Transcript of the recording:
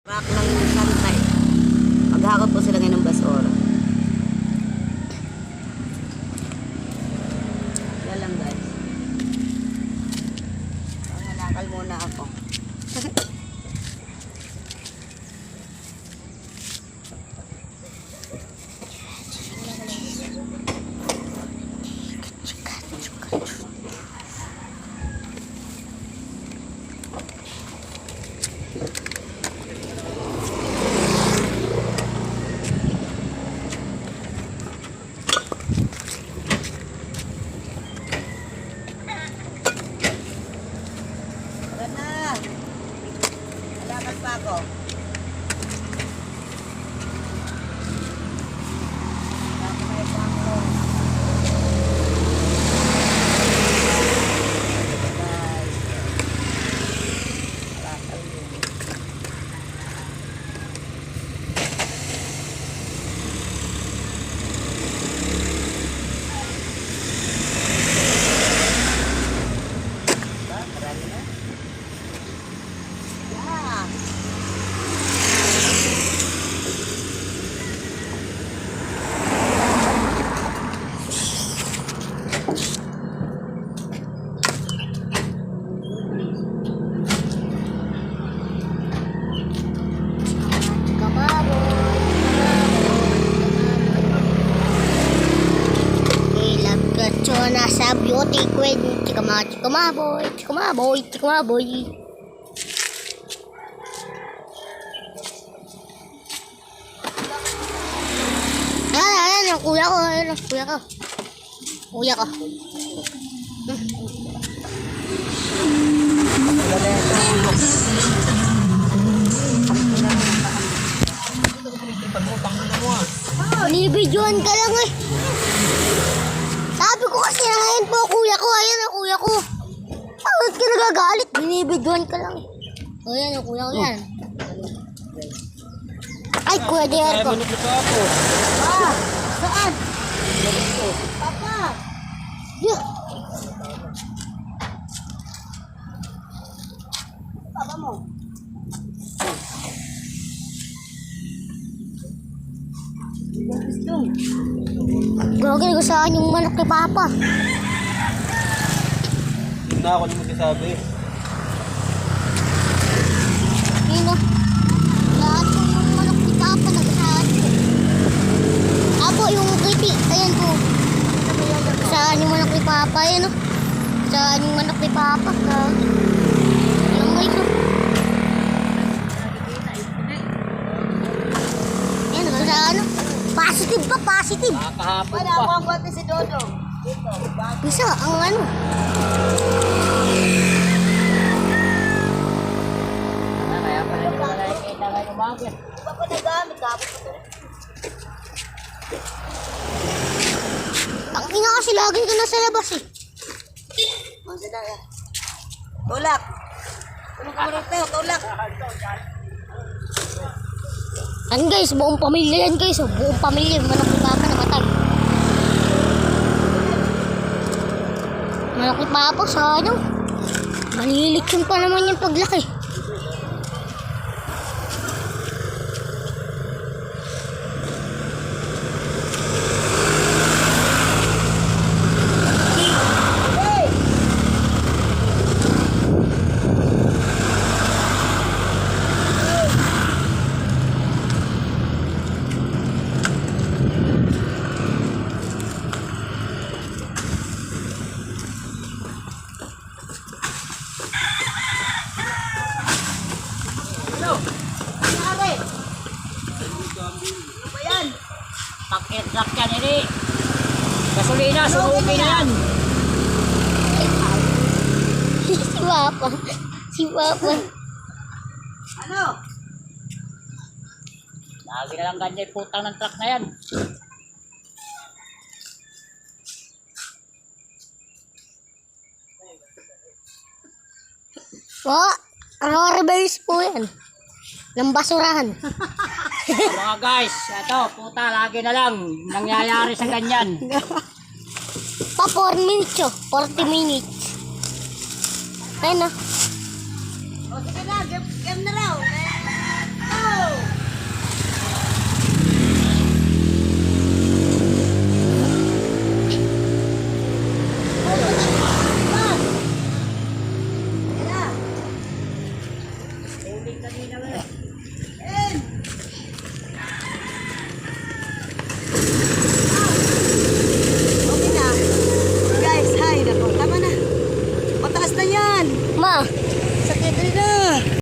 Rock ng Santay. Maghakot po sila ngayon ng basura. Yan lang guys. Nangalakal muna ako. Pa ako. Nasa beauty queen, chikamaboy. Ayan, ang kuya ko. Kuya ko. Binibidyoan ka lang eh. Sabi ko kasi ngayon po kuya ko, ayan ang kuya ko. Bakit ka nagagalit? Binibidyoan ka lang. O yan ang kuya ko yan. Ay, kuya der ko. Ah, saan? Papa. Yeah. Papa mo. Gagawin ko saan yung manok ni Papa. Hindi na ako na magsasabi. Yun o. Lahat po yung manok ni Papa nagsasahan ko. Apo yung kipi. Ayan po. Saan yung manok ni Papa. Ayan o. Saan yung manok ni Papa. Yung may ko. Ayan o. Saan o. Positive pa, positive. Kahapon Wala pa. ako ang buwate si Dodo. Dito. Bisa, ang ano. Kaya pala hindi ko nakikita ngayon umakyat. Iba pa nagamit. Tapos pa ito. Ang ina kasi lagi ka nasa labas eh. Masa na yan. Tulak. Tulak ka muna tayo. Tulak. Yan guys, buong pamilya yan guys. Buong pamilya, manok ni Papa namatay. Manok ni Papa, sayang. Malilitsyon pa naman yung paglaki. Pakit-rak yan ini. Gasolina, sunugin na yan. Si Papa. Si Papa. Ano? Lagi na lang ganyan yung putang ng truck na yan. Po, reverse po yan. Ng basurahan. Mga guys, ito, puta, lagi na lang nangyayari sa ganyan. Pa 4 minutes oh. 40 minutes. Ayun na. O sige na, game na raw. kanina eh. En!